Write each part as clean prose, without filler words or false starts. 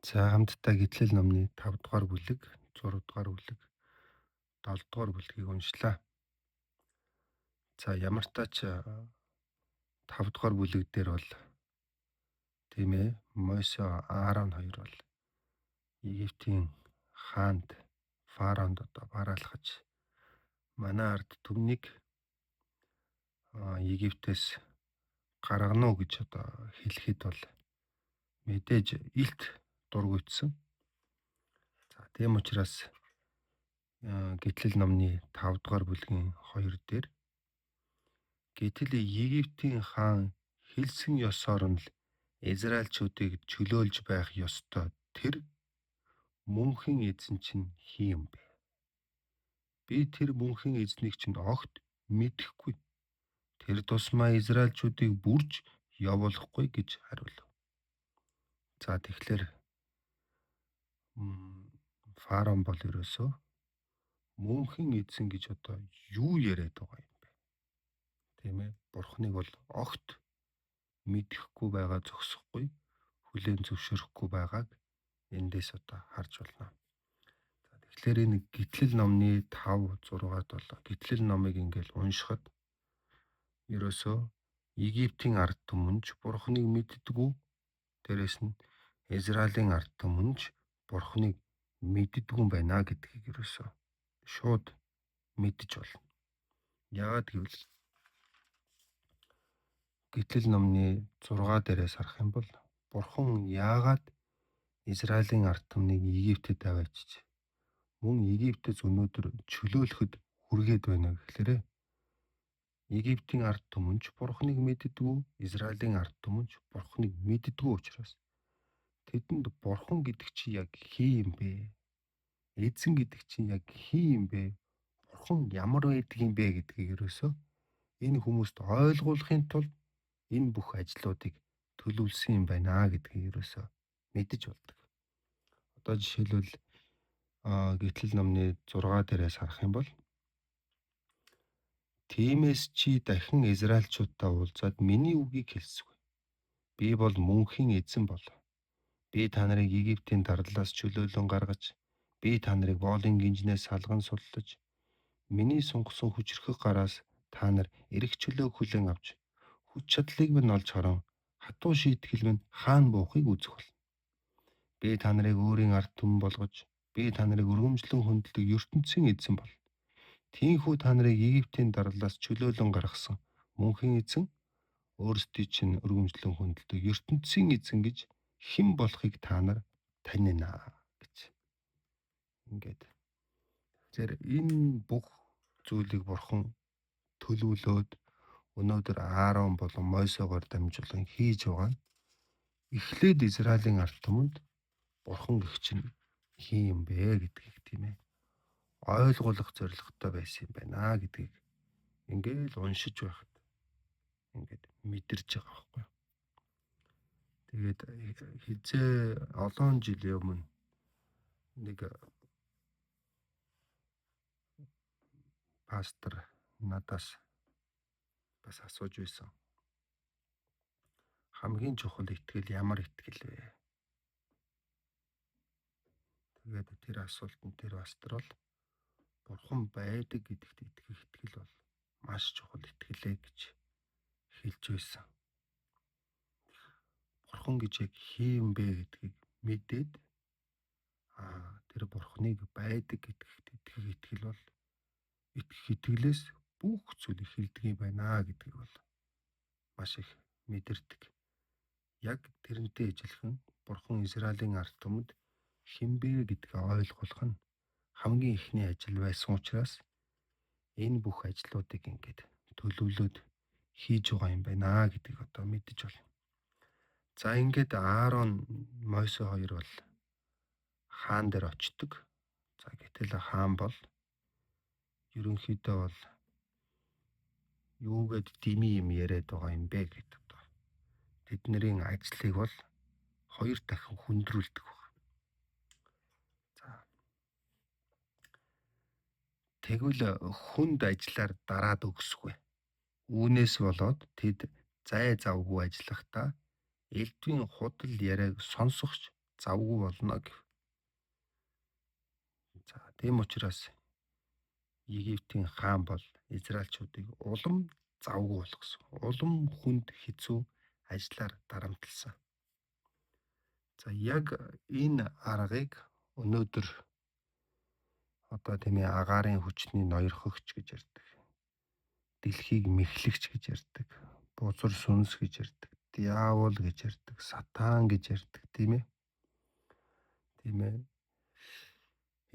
За хамтдаа гитлэл номны 5 дугаар бүлэг, 6 дугаар бүлэг, 7 дугаар бүлгийг уншлаа. За ямар ч тач 5 дугаар бүлэг дээр бол тийм ээ Мойсе Аарон хоёр бол Египтийн хаанд фараонд бараалхаж манай ард түмнийг Египтээс гаргана уу гэж хэлэхэд бол мэдээж илт дургуйтсан. За тийм учраас гитлэл номны 5 дугаар бүлгийн 2 дээр гэтэл Египтийн хаан хэлсэн ёсоор нь л Израильчуудыг чөлөөлж байх ёстой. Тэр мөнхийн эзэн чинь хий юм бэ? Би тэр мөнхийн эзнийг чинь огт мэдэхгүй. Тэр тусмаа Израильчуудыг бүрж явуулахгүй гэж хариулв. За тэгэхээр фараон бол ерөөсөө мөнхийн эзэн гэж юу яриад байгаа юм бэ? Тийм ээ. Бурхныг бол огт мэдэхгүй байгаа, зогсохгүй, хүлээн зөвшөөрөхгүй байгааг эндээс харж байна. За тэгэхээр энэ гитлэл номны 5, 6-ад бол гитлэл номыг ингээл уншихад ерөөсөө Египтийн ард түмэнж Бурхныг мэддэггүй, дээрэс нь Израилийн ард түмэнж Бурхныг мэддэггүй юм байна гэдгийг ерөөсөө шууд мэдэж болно. Яагаад гэвэл гитлэл номны 6 дээрээс харах юм бол Бурхан яагаад Израилийн ард түмнийг Египтэд аваачиж мөн Египтээс өнөөдөр чөлөөлөхөд хүргээд байна гэхээр Египтийн ард түмэнж Бурхныг мэддэггүй, Израилийн ард түмэнж Бурхныг мэддэггүй учраас тэдэнд Бурхан гэдэг чинь яг хий юм бэ? Эзэн гэдэг чинь яг хий юм бэ? Бурхан ямар байдаг юм бэ гэдгийг ерөөсөө энэ хүмүүст ойлгуулахын тулд энэ бүх ажлуудыг төлөвлөсөн юм байна гэдгийг ерөөсөө мэдэж болдог. Одоо жишээлбэл гитлэл номны 6 дээрээс харах юм бол тиймээс чи дахин Израильчуудтай уулзаад миний үгийг хэлсгүй. Би бол мөнхийн эзэн бол. Би та нарыг Египтийн дардлаас чөлөөлөн гаргаж, би та нарыг боолын гинжнээс салган суллаж, миний сунгасан хүчрхэг гараас та нар эрх чөлөө хүлээн авч, хүч чадлыг минь олж харан, хатуу шийтгэл минь хаана буухыг үзэх болно. Би та нарыг өөрийн ард түмэн болгож, би та нарыг өргөмжлөн хөндлөдөг ертөнцийн эзэн бол. Тийхүү та нарыг Египтийн дардлаас чөлөөлөн гаргасан мөнхийн эзэн өөрсдий чинь өргөмжлөн хөндлөдөг ертөнцийн эзэн гэж хэн болохыг та нар танина гэж. Ингээд. Тэгэхээр энэ бүх зүйлийг Бурхан төлөвлөөд өнөөдөр Аарон болон Мойсегоор дамжуулан хийж байгаа нь эхлээд Израилийн ард түмэнд Бурхан гэх чинь хий юм бэ гэдгийг тийм ээ ойлгуулах зорилготой байсан юм байна гэдгийг ингээл уншиж байхад ингээд мэдэрч байгаа байхгүй. Тэгээд хизээ олон жилийн өмнө нэг пастор надаас бас асууж байсан. Хамгийн чухал итгэл ямар итгэл вэ? Тэгээд тэр асуултанд тэр пастор бол Бурхан байдаг гэдэгт итгэх итгэл бол маш чухал итгэлээ гэж хэлж байсан. Бурхан гэж яг хий юм бэ гэдгийг мэдээд тэр Бурханыг байдаг гэдэгт итгэх итгэл бол итгэх итгэлээс бүх зүйл эхэлдэг юм байна гэдгийг бол маш их мэдэрдэг. Яг тэрнтэй ижилхэн Бурхан Израилийн ард түмэнд хэн бэ гэдгийг ойлгуулах нь хамгийн ихний ажил байсан учраас энэ бүх ажлуудыг ингээд төлөвлөөд хийж байгаа юм байна гэдгийг мэдэж байна. За ингээд Аарон, Мойсе хоёр бол хаан дээр очдог. За гэтэл хаан бол ерөнхийдөө бол юугээд дими юм яриад байгаа юм бэ гэдэг. Тэдний ажлыг бол 2 дахин хүндрүүлдэг байна. За. Тэгвэл хүнд ажиллаар дараад өгсгүй. Үүнээс болоод тэд зай завгүй ажиллахдаа элдвийн худал яриаг сонсохч завгүй болно гэв. За тийм учраас Египтийн хаан бол Израильчуудыг улам завгүй болгосон. Улам хүнд хэцүү ажлаар дарамтлсан. За яг энэ аргыг өнөөдөр одоо тийм ээ агаарын хүчний ноёрхогч гэж ярьдаг. Дэлхийг мэхлэгч гэж ярьдаг. Бузар сүнс гэж ярьдаг. Диавол гэж ярьдаг. Сатан гэж ярьдаг, тийм ээ. Тийм ээ.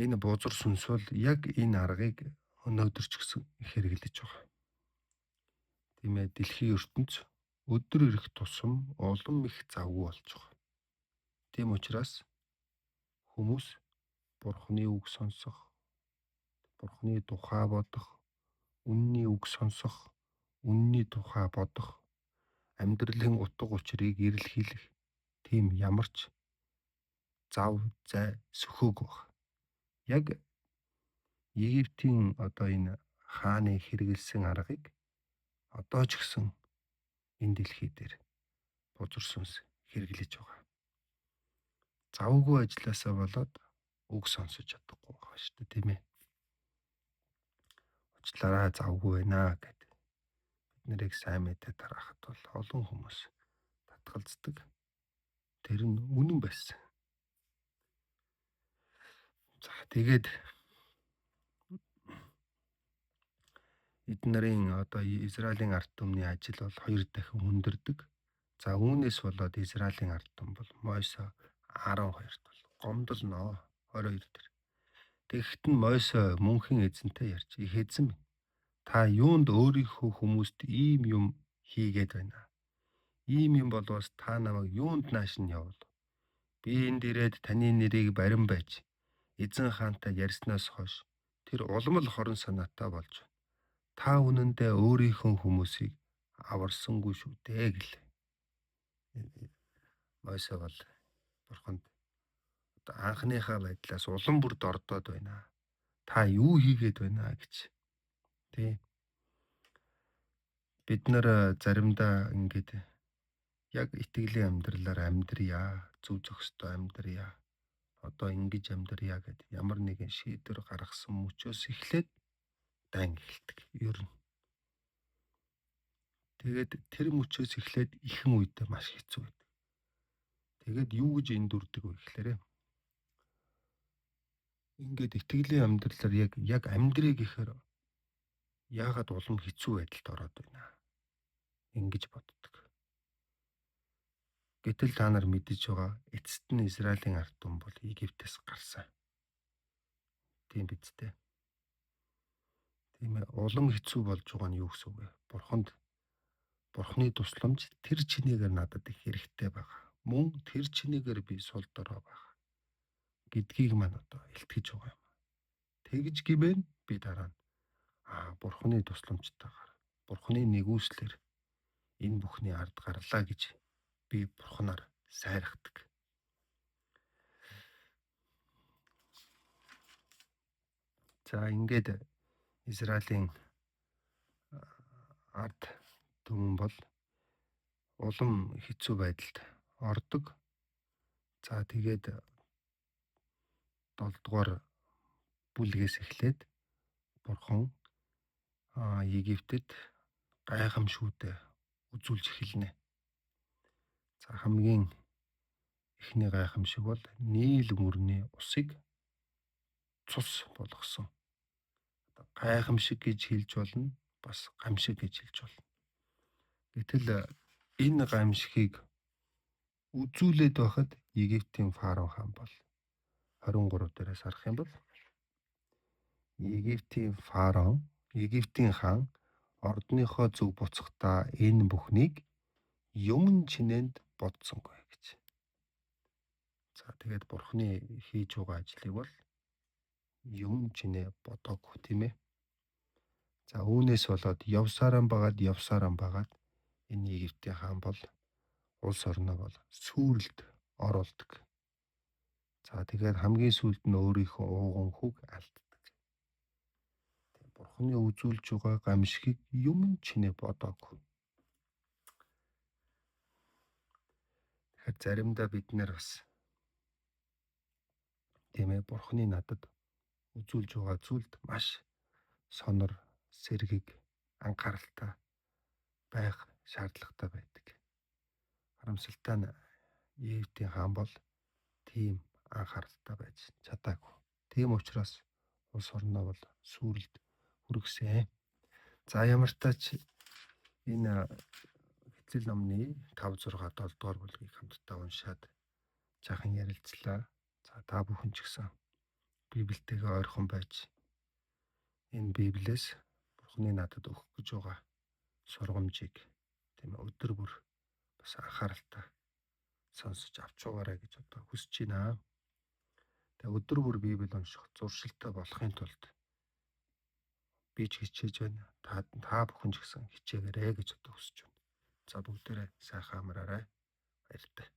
Энэ бузар сүнс бол яг энэ аргыг өнөөдөр ч гэсэн хэрэглэж байгаа. Тийм ээ, дэлхийн ертөнц өдөр ирэх тусам улам их завгүй болж байгаа. Тийм учраас хүмүүс Бурхны үг сонсох, Бурхны тухай бодох, үнний үг сонсох, үнний тухай бодох, амьдралын утга учирыг эрэлхийлэх тийм ямар ч зав зай сөхөөг баг. Яг Египтийн одоо энэ хааны хэрэгэлсэн аргыг одоо ч гэсэн энэ дэлхий дээр бузар сүнс хэрэглэж байгаа. Завгүй ажилласаа болоод үг сонсож чадахгүй байгаа шүү дээ, тийм ээ. Уучлаарай, завгүй байна гэдэг. Бид нарыг сайн мэдээ тараахад бол олон хүмүүс татгалздаг. Тэр нь үнэн байсан. За тэгээд эднэрийн одоо Израилийн ард түмний ажил бол 2 дахин хүндэрдэг. За үүнээс болоод Израилийн ард түмэн бол Мойсе 12-т бол гомдолноо 22 дээр. Тэгэхэд нь Мойсе мөнхийн эзэнтэй ярьж, "Их эзэн минь, та юунд өөрийнхөө хүмүүст ийм юм хийгээд байна? Ийм юм болвоос та намайг юунд нааш нь явуул? Би энд ирээд таны нэрийг барин байж эзэн хаантай ярьснаас хойш тэр улам л хорон санаатай болж байна. Та үнэндээ өөрийнхөө хүмүүсийг аварсангүй шүү дээ" гэлээ. Мойсе бол Бурханд одоо анхныхаа байдлаас улам бүр дордоод байна. Та юу хийгээд байна гэж. Тэ. Бид нар заримдаа ингээд яг итгэлийн амьдралаар амьдрья, зөв зохистой амьдрья. Одоо ингэж амьдрья гэд ямар нэгэн шийдвэр гаргасан мөчөөс эхлээд дан эхэлдэг ер нь. Тэгээд тэр мөчөөс эхлээд ихэн үедээ маш хэцүү байдаг. Тэгээд юу гэж эндүрдэг вэ гэхээр ингээд итгэлийн амьдралаар яг амьдрий гэхээр яагаад улам хэцүү байдалд ороод байна. Ингэж боддог. Гэтэл та нар мэдэж байгаа эцэст нь Израилийн ард түмэн бол Египтээс гарсан. Тийм биз дээ. Тийм ээ, улам хэцүү болж байгаа нь юу гэсэн үг вэ? Бурхны тусламж тэр чинээгээр надад их хэрэгтэй байгаа. Мөн тэр чинээгээр би сул дорой байгаа гэдгийг маань одоо илтгэж байгаа юм. Тэгж гимээр би дараа нь Бурхны тусламжтайгаар, Бурхны нэгүслэр энэ бүхний ард гарлаа гэж би Бурхнаар сайрахдаг. За ингээд Израилийн ард түмэн бол улам хэцүү байдалд ордог. За тэгээд 7 дугаар бүлгээс эхлээд Бурхан Египтэд гайхамшгүйтэй үзүүлж эхэлнэ. За хамгийн эхний гайхамшиг бол Нийл мөрний усыг цус болгосон. Гайхамшиг гэж хэлж болно, бас гамшиг гэж хэлж болно. Гэтэл энэ гамшигыг үзүүлээд байхад Египтийн фараон хаан бол 23 дээрээс харах юм бол Египтийн хаан ордныхоо зөв буцахдаа энэ бүхнийг юм чинээнд бодсонгүй гэж. За тэгээд Бурхны хийж байгаа ажлыг бол юм чинээ бодоогүй, тийм ээ. За үүнээс болоод явсараа байгаад энэ Египтийн хаан бол улс орноо бол сүрэлд оруулдаг. За тэгээд хамгийн сүүлд нь өөрийнхөө ууган хүүг алддаг. Бурхны үзүүлж байгаа гамшигыг юм чинээ бодоогүй. Тэгэхээр заримдаа бид нэр бас тийм ээ Бурхны надад үзүүлж байгаа зүйлд маш сонор, сэргийг, анхааралтай байх шаардлагатай байдаг. Харамсалтай нь Евтийн хаан бол тийм анхааралтай байж чадаагүй. Тийм учраас улс орноо бол сүрэлд хүргэсэн. За ямар ч тач энэ Эцэл номны 5, 6, 7 дугаар бүлгийг хамтдаа уншаад жаахан ярилцлаа. За та бүхэн ч гэсэн Библиэтэйгээ ойрхон байж энэ Библиэс Бурхны надад өгөх гэж байгаа сургамжийг тийм ээ өдөр бүр бас анхааралтай сонсож авч байгаарай гэж одоо хүсэж байна. Тэгээ өдөр бүр Библи унших зуршилтай болохын тулд би ч хичээж байна. Та бүхэн ч гэсэн хичээгээрэй гэж одоо хүсэж байна. За бүгдээрээ сайхан амраарай. Баяртай.